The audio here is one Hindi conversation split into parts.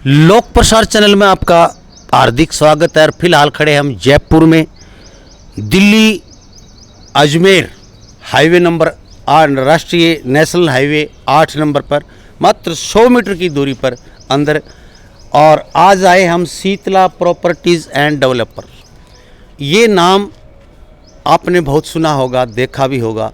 लोक प्रसार चैनल में आपका हार्दिक स्वागत है। और फिलहाल खड़े हम जयपुर में दिल्ली अजमेर हाईवे नंबर 8 राष्ट्रीय नेशनल हाईवे 8 नंबर पर मात्र 100 मीटर की दूरी पर अंदर। और आज आए हम शीतला प्रॉपर्टीज़ एंड डेवलपर। ये नाम आपने बहुत सुना होगा, देखा भी होगा।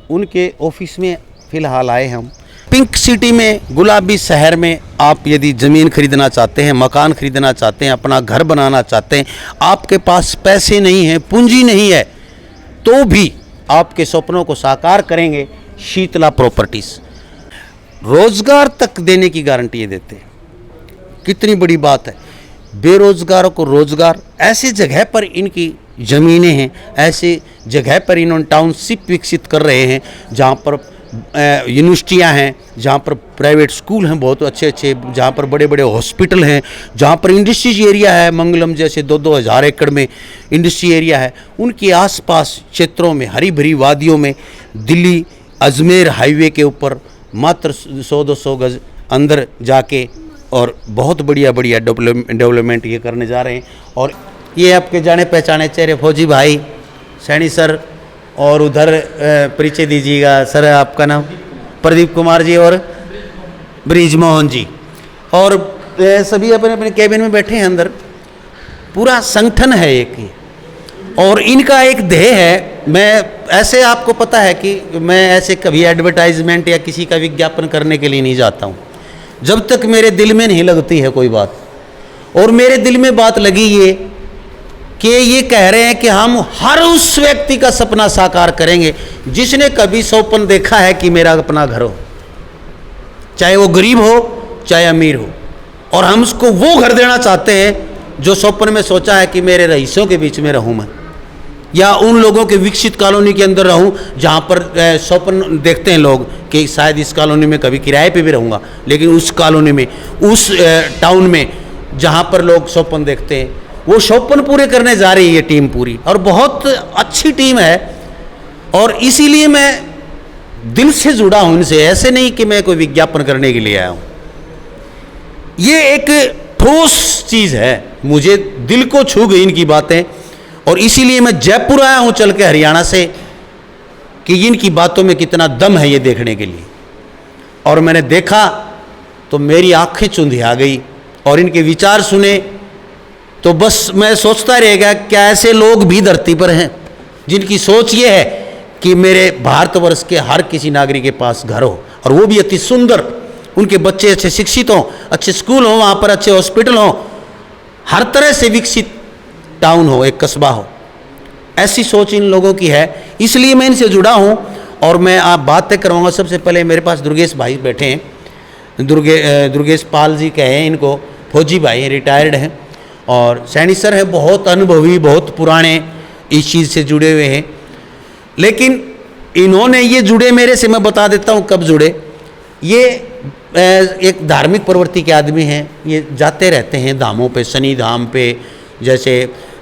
उनके ऑफिस में फ़िलहाल आए हम। पिंक सिटी में, गुलाबी शहर में आप यदि ज़मीन खरीदना चाहते हैं, मकान खरीदना चाहते हैं, अपना घर बनाना चाहते हैं, आपके पास पैसे नहीं हैं, पूंजी नहीं है, तो भी आपके सपनों को साकार करेंगे शीतला प्रॉपर्टीज़। रोज़गार तक देने की गारंटी ये देते हैं। कितनी बड़ी बात है। बेरोज़गारों को रोज़गार, ऐसी जगह पर इनकी ज़मीनें हैं, ऐसी जगह पर इन्होंने टाउनशिप विकसित कर रहे हैं जहाँ पर यूनिवर्सिटियाँ हैं, जहाँ पर प्राइवेट स्कूल हैं बहुत अच्छे अच्छे, जहाँ पर बड़े बड़े हॉस्पिटल हैं, जहाँ पर इंडस्ट्रीज एरिया है। मंगलम जैसे 2-2 हज़ार एकड़ में इंडस्ट्री एरिया है। उनके आसपास क्षेत्रों में, हरी भरी वादियों में, दिल्ली अजमेर हाईवे के ऊपर मात्र 100-200 गज अंदर जाके और बहुत बढ़िया बढ़िया डेवलपमेंट ये करने जा रहे हैं। और ये आपके जाने पहचाने चेहरे फौजी भाई, सैनी सर, और उधर परिचय दीजिएगा सर। आपका नाम? प्रदीप कुमार जी और ब्रिजमोहन जी। और सभी अपने अपने कैबिन में बैठे हैं अंदर। पूरा संगठन है एक ही, और इनका एक ध्येय है। मैं ऐसे, आपको पता है कि मैं ऐसे कभी एडवर्टाइजमेंट या किसी का विज्ञापन करने के लिए नहीं जाता हूँ जब तक मेरे दिल में नहीं लगती है कोई बात। और मेरे दिल में बात लगी ये कि ये कह रहे हैं कि हम हर उस व्यक्ति का सपना साकार करेंगे जिसने कभी स्वप्न देखा है कि मेरा अपना घर हो, चाहे वो गरीब हो चाहे अमीर हो। और हम उसको वो घर देना चाहते हैं जो स्वप्न में सोचा है कि मेरे रईसों के बीच में रहूं मैं, या उन लोगों के विकसित कॉलोनी के अंदर रहूं जहां पर स्वप्न देखते हैं लोग कि शायद इस कॉलोनी में कभी किराए पे भी रहूंगा, लेकिन उस कॉलोनी में, उस टाउन में जहां पर लोग स्वप्न देखते हैं, वो स्वप्न पूरे करने जा रही है ये टीम पूरी। और बहुत अच्छी टीम है। और इसीलिए मैं दिल से जुड़ा हूं इनसे। ऐसे नहीं कि मैं कोई विज्ञापन करने के लिए आया हूं। ये एक ठोस चीज़ है, मुझे दिल को छू गई इनकी बातें। और इसीलिए मैं जयपुर आया हूं चल के हरियाणा से कि इनकी बातों में कितना दम है ये देखने के लिए। और मैंने देखा तो मेरी आंखें चुंधिया गई। और इनके विचार सुने तो बस मैं सोचता रह गया, क्या ऐसे लोग भी धरती पर हैं जिनकी सोच ये है कि मेरे भारतवर्ष के हर किसी नागरिक के पास घर हो, और वो भी अति सुंदर, उनके बच्चे अच्छे शिक्षित हों, अच्छे स्कूल हों, वहाँ पर अच्छे हॉस्पिटल हों, हर तरह से विकसित टाउन हो, एक कस्बा हो। ऐसी सोच इन लोगों की है, इसलिए मैं इनसे जुड़ा हूँ। और मैं आप बातें करवाऊँगा। सबसे पहले मेरे पास दुर्गेश भाई बैठे हैं। दुर्गेश पाल जी कहे हैं इनको, फौजी भाई हैं, रिटायर्ड हैं। और सैनी सर है, बहुत अनुभवी, बहुत पुराने इस चीज़ से जुड़े हुए हैं। लेकिन इन्होंने ये जुड़े मेरे से, मैं बता देता हूँ कब जुड़े। ये एक धार्मिक प्रवृत्ति के आदमी हैं। ये जाते रहते हैं धामों पे, शनि धाम पे, जैसे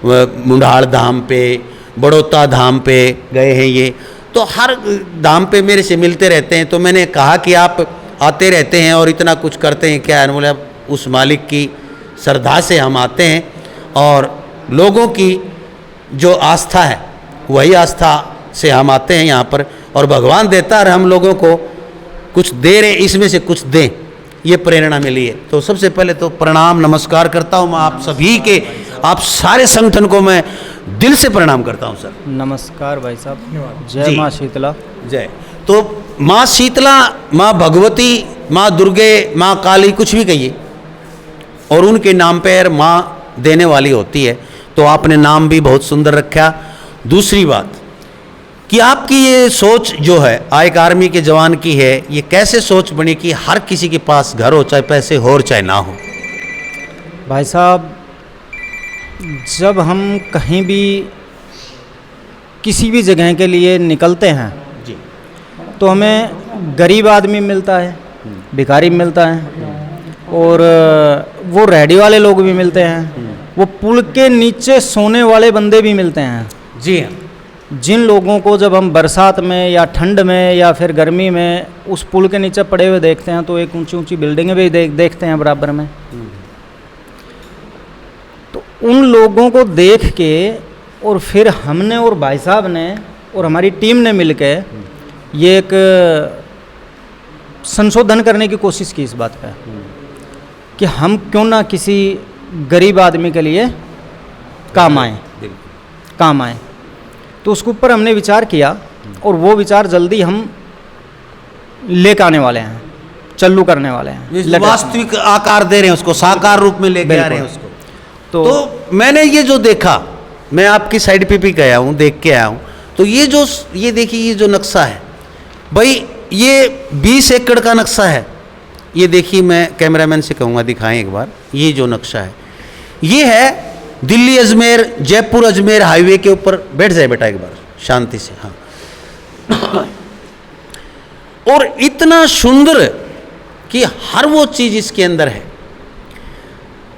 मुंडाल धाम पे, बड़ौता धाम पे गए हैं ये। तो हर धाम पे मेरे से मिलते रहते हैं। तो मैंने कहा कि आप आते रहते हैं और इतना कुछ करते हैं क्या? बोले उस मालिक की श्रद्धा से हम आते हैं, और लोगों की जो आस्था है वही आस्था से हम आते हैं यहाँ पर। और भगवान देता है, हम लोगों को कुछ दे रहे, इसमें से कुछ दें, ये प्रेरणा मिली है। तो सबसे पहले तो प्रणाम नमस्कार करता हूँ मैं आप सभी के, आप सारे संगठन को मैं दिल से प्रणाम करता हूँ सर। नमस्कार भाई साहब। जय माँ शीतला। जय। तो माँ शीतला, माँ भगवती, माँ दुर्गे, माँ काली, कुछ भी कहिए, और उनके नाम पर माँ देने वाली होती है। तो आपने नाम भी बहुत सुंदर रखा। दूसरी बात कि आपकी ये सोच जो है एक आर्मी के जवान की है, ये कैसे सोच बनी कि हर किसी के पास घर हो, चाहे पैसे हो और चाहे ना हो? भाई साहब, जब हम कहीं भी किसी भी जगह के लिए निकलते हैं जी, तो हमें गरीब आदमी मिलता है, भिखारी मिलता है, और वो रेहड़ी वाले लोग भी मिलते हैं, वो पुल के नीचे सोने वाले बंदे भी मिलते हैं। जी हाँ। जिन लोगों को जब हम बरसात में या ठंड में या फिर गर्मी में उस पुल के नीचे पड़े हुए देखते हैं, तो एक ऊंची ऊंची बिल्डिंगें भी देखते हैं बराबर में। उन लोगों को देख के और फिर हमने और भाई साहब ने और हमारी टीम ने मिल के ये एक संशोधन करने की कोशिश की इस बात पे कि हम क्यों ना किसी गरीब आदमी के लिए काम आए। तो उसके ऊपर हमने विचार किया और वो विचार जल्दी हम लेकर आने वाले हैं, चालू करने वाले हैं। वास्तविक आकार दे रहे हैं उसको, साकार रूप में लेके आ रहे हैं उसको। तो मैंने ये जो देखा, मैं आपकी साइड पे भी गया हूँ, देख के आया हूँ, तो ये देखिए, ये जो नक्शा है भाई, ये 20 एकड़ का नक्शा है। ये देखिए, मैं कैमरामैन से कहूँगा दिखाएं एक बार, ये जो नक्शा है ये है दिल्ली अजमेर, जयपुर अजमेर हाईवे के ऊपर। बैठ जाए बेटा एक बार शांति से, हाँ। और इतना सुंदर कि हर वो चीज़ इसके अंदर है।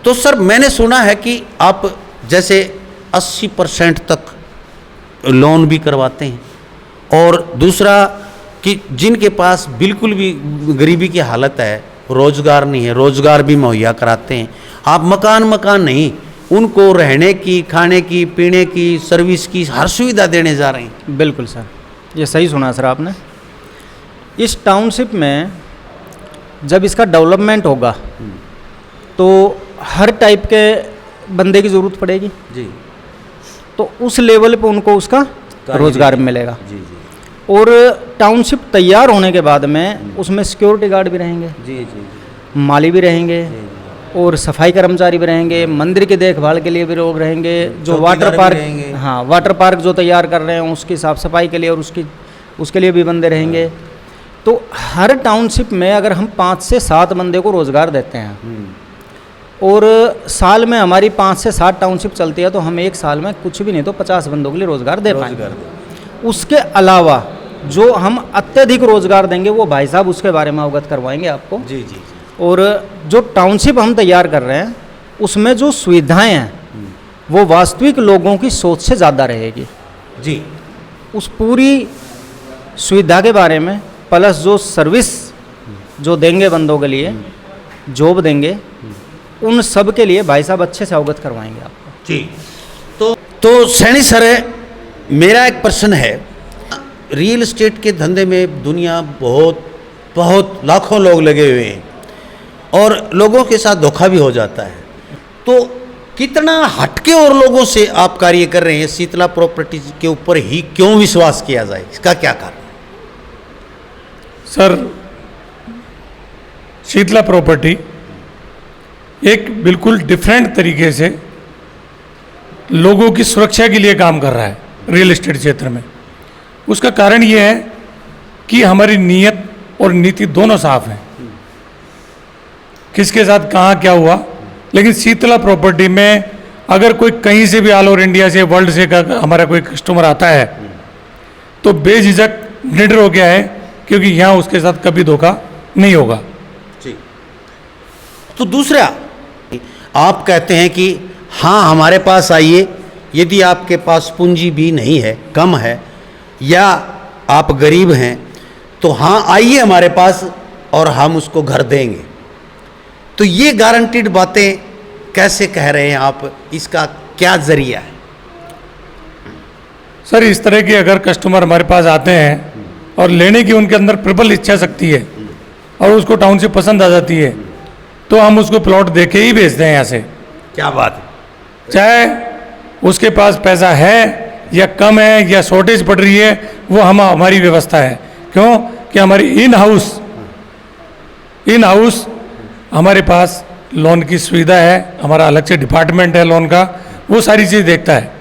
तो सर, मैंने सुना है कि आप जैसे 80% तक लोन भी करवाते हैं, और दूसरा कि जिनके पास बिल्कुल भी गरीबी की हालत है, रोजगार नहीं है, रोजगार भी मुहैया कराते हैं। आप मकान नहीं, उनको रहने की, खाने की, पीने की, सर्विस की हर सुविधा देने जा रहे हैं। बिल्कुल सर, ये सही सुना सर आपने। इस टाउनशिप में जब इसका डेवलपमेंट होगा तो हर टाइप के बंदे की ज़रूरत पड़ेगी जी। तो उस लेवल पे उनको उसका रोज़गार मिलेगा जी। और टाउनशिप तैयार होने के बाद में उसमें सिक्योरिटी गार्ड भी रहेंगे जी, माली भी रहेंगे और सफाई कर्मचारी भी रहेंगे, मंदिर की देखभाल के लिए भी लोग रहेंगे, जो वाटर पार्क, हाँ वाटर पार्क जो तैयार कर रहे हैं उसकी साफ़ सफाई के लिए और उसके लिए भी बंदे रहेंगे। तो हर टाउनशिप में अगर हम 5 से 7 बंदे को रोज़गार देते हैं और साल में हमारी 5 से 7 टाउनशिप चलती है, तो हम एक साल में कुछ भी नहीं तो 50 बंदों के लिए रोज़गार दे पाएंगे। उसके अलावा जो हम अत्यधिक रोज़गार देंगे वो भाई साहब उसके बारे में अवगत करवाएंगे आपको। जी जी। और जो टाउनशिप हम तैयार कर रहे हैं उसमें जो सुविधाएं हैं वो वास्तविक लोगों की सोच से ज़्यादा रहेगी जी। उस पूरी सुविधा के बारे में, प्लस जो सर्विस जो देंगे बंदों के लिए, जॉब देंगे, उन सब के लिए भाई साहब अच्छे से अवगत करवाएंगे आपको जी। तो सैनी सर, मेरा एक प्रश्न है, रियल एस्टेट के धंधे में दुनिया बहुत लाखों लोग लगे हुए हैं और लोगों के साथ धोखा भी हो जाता है। तो कितना हटके और लोगों से आप कार्य कर रहे हैं, शीतला प्रॉपर्टीज के ऊपर ही क्यों विश्वास किया जाए, इसका क्या कारण है? सर, शीतला प्रॉपर्टी एक बिल्कुल डिफरेंट तरीके से लोगों की सुरक्षा के लिए काम कर रहा है रियल एस्टेट क्षेत्र में। उसका कारण ये है कि हमारी नीयत और नीति दोनों साफ हैं, किसके साथ कहाँ क्या हुआ। लेकिन शीतला प्रॉपर्टी में अगर कोई कहीं से भी ऑल ओवर इंडिया से, वर्ल्ड से हमारा कोई कस्टमर आता है तो बेझिझक निडर हो गया है, क्योंकि यहाँ उसके साथ कभी धोखा नहीं होगा। जी। तो दूसरा, आप कहते हैं कि हाँ हमारे पास आइए, यदि आपके पास पूंजी भी नहीं है, कम है, या आप गरीब हैं, तो हाँ आइए हमारे पास और हम उसको घर देंगे। तो ये गारंटीड बातें कैसे कह रहे हैं आप, इसका क्या जरिया है? सर, इस तरह के अगर कस्टमर हमारे पास आते हैं और लेने की उनके अंदर प्रबल इच्छा शक्ति है और उसको टाउनशिप पसंद आ जाती है, तो हम उसको प्लॉट दे के ही भेजते हैं यहाँ से। क्या बात है। चाहे उसके पास पैसा है या कम है या शॉर्टेज पड़ रही है, वो हमारी व्यवस्था है। क्यों कि हमारी इन हाउस हमारे पास लोन की सुविधा है, हमारा अलग से डिपार्टमेंट है लोन का, वो सारी चीज़ देखता है।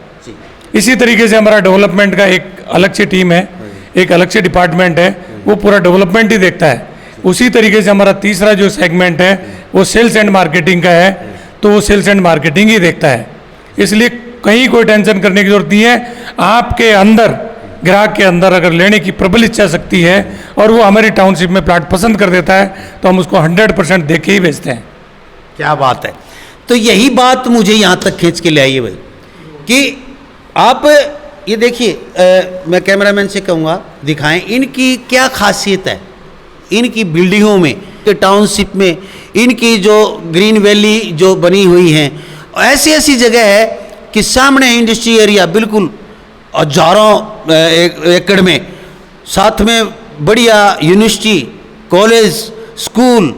इसी तरीके से हमारा डेवलपमेंट का एक अलग से टीम है, एक अलग से डिपार्टमेंट है, वो पूरा डेवलपमेंट ही देखता है। उसी तरीके से हमारा तीसरा जो सेगमेंट है वो सेल्स एंड मार्केटिंग का है, तो वो सेल्स एंड मार्केटिंग ही देखता है। इसलिए कहीं कोई टेंशन करने की जरूरत नहीं है। आपके अंदर, ग्राहक के अंदर अगर लेने की प्रबल इच्छा शक्ति है और वो हमारी टाउनशिप में प्लाट पसंद कर देता है, तो हम उसको 100% दे के ही भेजते हैं। क्या बात है। तो यही बात मुझे यहाँ तक खींच के ले आई है भाई, कि आप ये देखिए, मैं कैमरामैन से कहूँगा दिखाएं, इनकी क्या खासियत है, इनकी बिल्डिंगों में, टाउनशिप में, इनकी जो ग्रीन वैली जो बनी हुई हैं, ऐसी ऐसी जगह है कि सामने इंडस्ट्री एरिया बिल्कुल हजारों एकड़ में, साथ में बढ़िया university, college, school,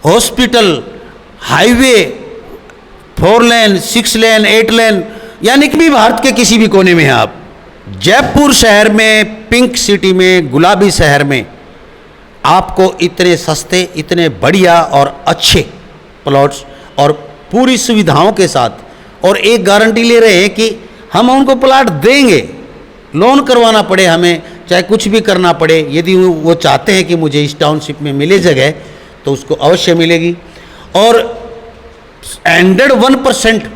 hospital, highway, 4 लेन, 6 लेन, 8 लेन, यानी कि भी भारत के किसी भी कोने में हैं आप। जयपुर शहर में, पिंक सिटी में, गुलाबी शहर में आपको इतने सस्ते, इतने बढ़िया और अच्छे प्लॉट्स और पूरी सुविधाओं के साथ, और एक गारंटी ले रहे हैं कि हम उनको प्लाट देंगे, लोन करवाना पड़े हमें, चाहे कुछ भी करना पड़े, यदि वो चाहते हैं कि मुझे इस टाउनशिप में मिले जगह तो उसको अवश्य मिलेगी। और 101%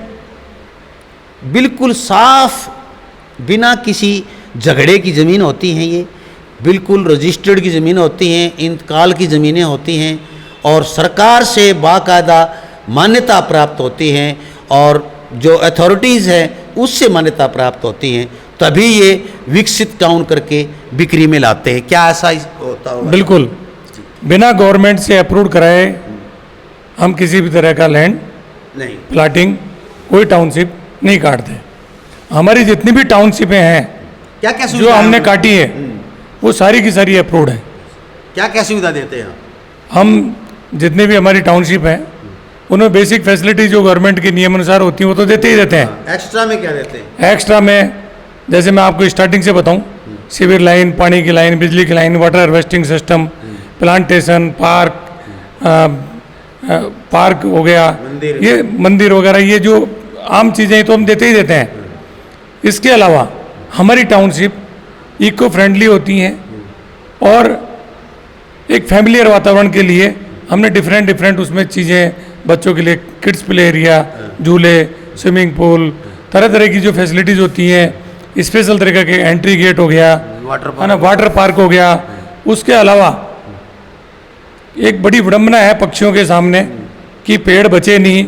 बिल्कुल साफ, बिना किसी झगड़े की ज़मीन होती हैं, ये बिल्कुल रजिस्टर्ड की ज़मीन होती हैं, इंतकाल की ज़मीनें होती हैं और सरकार से बाकायदा मान्यता प्राप्त होती हैं और जो अथॉरिटीज़ हैं उससे मान्यता प्राप्त होती हैं, तभी ये विकसित टाउन करके बिक्री में लाते हैं। क्या ऐसा होता होगा? बिल्कुल, बिना गवर्नमेंट से अप्रूव कराए हम किसी भी तरह का लैंड नहीं, प्लाटिंग, कोई टाउनशिप नहीं काटते। हमारी जितनी भी टाउनशिपें हैं क्या क्या जो सुविधा हमने काटी है वो सारी की सारी अप्रूव्ड है। क्या क्या सुविधा देते हैं? हम जितने भी हमारी टाउनशिप हैं उनमें बेसिक फैसिलिटी जो गवर्नमेंट के नियम अनुसार होती हैं वो तो देते ही देते हैं। एक्स्ट्रा में क्या देते हैं? एक्स्ट्रा में जैसे मैं आपको स्टार्टिंग से बताऊं, सीवर लाइन, पानी की लाइन, बिजली की line, water harvesting system, plantation, park हो गया, मंदिर। ये मंदिर वगैरह, ये जो आम चीज़ें तो हम देते ही देते हैं। इसके अलावा हमारी टाउनशिप इको फ्रेंडली होती हैं और एक फैमिलियर वातावरण के लिए हमने डिफरेंट उसमें चीज़ें, बच्चों के लिए किड्स प्ले एरिया, झूले, स्विमिंग पूल, तरह तरह की जो फैसिलिटीज़ होती हैं, स्पेशल तरीके के एंट्री गेट हो गया, है ना, वाटर पार्क हो गया। उसके अलावा एक बड़ी विडंबना है पक्षियों के सामने कि पेड़ बचे नहीं,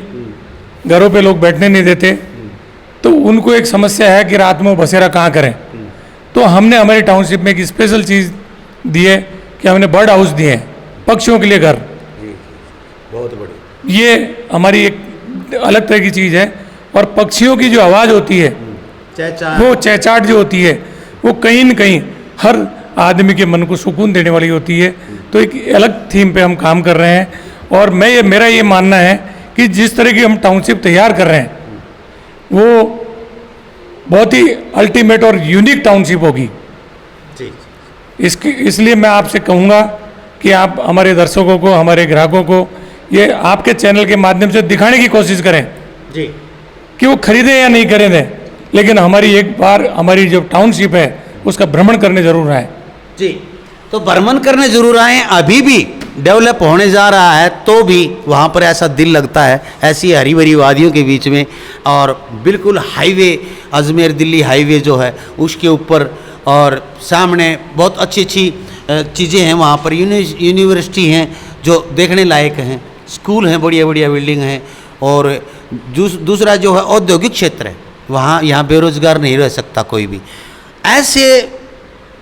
घरों पे लोग बैठने नहीं देते, तो उनको एक समस्या है कि रात में वो बसेरा कहाँ करें। तो हमने हमारी टाउनशिप में एक स्पेशल चीज़ दी है कि हमने बर्ड हाउस दिए हैं, पक्षियों के लिए घर। बहुत बढ़िया। ये हमारी एक अलग तरह की चीज़ है। और पक्षियों की जो आवाज़ होती है, वो चहचहाट जो होती है, वो कहीं न कहीं हर आदमी के मन को सुकून देने वाली होती है। तो एक अलग थीम पे हम काम कर रहे हैं और मेरा ये मानना है कि जिस तरह की हम टाउनशिप तैयार कर रहे हैं वो बहुत ही अल्टीमेट और यूनिक टाउनशिप होगी। इसलिए मैं आपसे कहूँगा कि आप हमारे दर्शकों को, हमारे ग्राहकों को ये आपके चैनल के माध्यम से दिखाने की कोशिश करें जी कि वो खरीदें या नहीं खरीदें, लेकिन हमारी एक बार हमारी जो टाउनशिप है उसका भ्रमण करने जरूर आए। जी, तो भ्रमण करने जरूर आए। अभी भी डेवलप होने जा रहा है तो भी वहाँ पर ऐसा दिल लगता है, ऐसी हरी भरी वादियों के बीच में, और बिल्कुल हाईवे, अजमेर दिल्ली हाईवे जो है उसके ऊपर, और सामने बहुत अच्छी अच्छी चीज़ें हैं। वहाँ पर यूनिवर्सिटी हैं जो देखने लायक हैं, स्कूल हैं, बढ़िया बढ़िया बिल्डिंग हैं, और दूसरा जो है औद्योगिक क्षेत्र है, वहाँ यहाँ बेरोजगार नहीं रह सकता कोई भी। ऐसे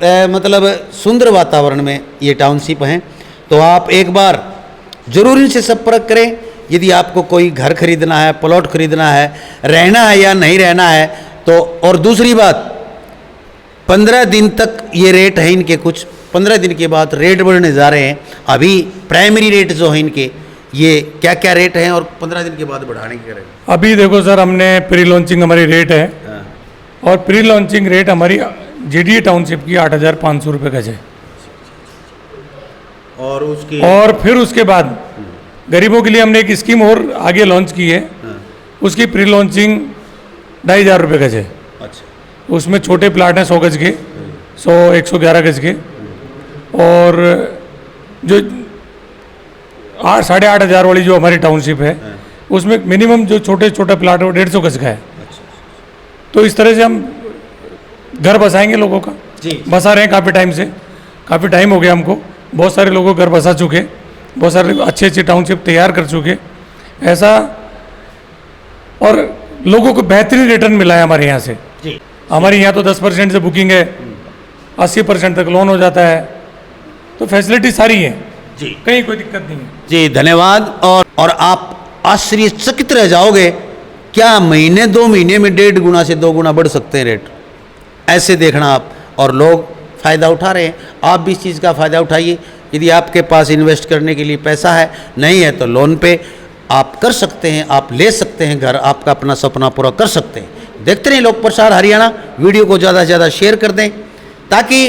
मतलब सुंदर वातावरण में ये टाउनशिप हैं। तो आप एक बार ज़रूर इनसे संपर्क करें यदि आपको कोई घर खरीदना है, प्लॉट खरीदना है, रहना है या नहीं रहना है तो। और दूसरी बात, 15 दिन तक ये रेट है इनके, कुछ 15 दिन के बाद रेट बढ़ने जा रहे हैं। अभी प्राइमरी रेट जो है इनके, ये क्या क्या रेट हैं और 15 दिन के बाद बढ़ाने के रेट? अभी देखो सर, हमने प्री लॉन्चिंग हमारी रेट है और प्री लॉन्चिंग रेट हमारी जीडीए टाउनशिप की 8,500 रुपये गज है। और फिर उसके बाद गरीबों के लिए हमने एक स्कीम और आगे लॉन्च की है, उसकी प्री लॉन्चिंग 2,500 रुपये गज है। अच्छा। उसमें छोटे प्लाट हैं 100 गज के, 111 गज के, और जो 8,500 वाली जो हमारी टाउनशिप है उसमें मिनिमम जो छोटे छोटे प्लाट है वो 150 गज का है। तो इस तरह से हम घर बसाएंगे लोगों का। बसा रहे हैं काफ़ी टाइम से, काफ़ी टाइम हो गया हमको, बहुत सारे लोगों को घर बसा चुके, बहुत सारे अच्छे अच्छे टाउनशिप तैयार कर चुके ऐसा, और लोगों को बेहतरीन रिटर्न मिला है हमारे यहाँ से। हमारे यहाँ तो 10% से बुकिंग है, 80% तक लोन हो जाता है, तो फैसिलिटी सारी है जी, कहीं कोई दिक्कत नहीं है जी। धन्यवाद। और आप आश्चर्यचकित रह जाओगे क्या महीने 2 महीने में 1.5 गुना से 2 गुना बढ़ सकते हैं रेट? ऐसे देखना आप, और लोग फ़ायदा उठा रहे हैं। आप भी इस चीज़ का फ़ायदा उठाइए। यदि आपके पास इन्वेस्ट करने के लिए पैसा है, नहीं है तो लोन पे आप कर सकते हैं, आप ले सकते हैं घर, आपका अपना सपना पूरा कर सकते हैं। देखते रहिए लोक प्रसार हरियाणा। वीडियो को ज़्यादा से ज़्यादा शेयर कर दें ताकि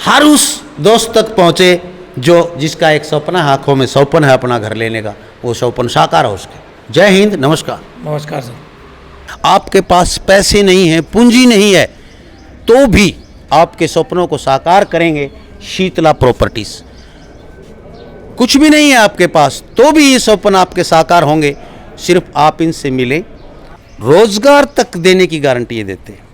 हर उस दोस्त तक पहुँचे जो जिसका एक सपना है, आँखों में सौपन है अपना घर लेने का, वो सौपन साकार हो सके। जय हिंद, नमस्कार। नमस्कार सर। आपके पास पैसे नहीं है, पूंजी नहीं है, तो भी आपके सपनों को साकार करेंगे शीतला प्रॉपर्टीज। कुछ भी नहीं है आपके पास, तो भी ये सपन आपके साकार होंगे। सिर्फ आप इनसे मिलें, रोजगार तक देने की गारंटी ये देते हैं।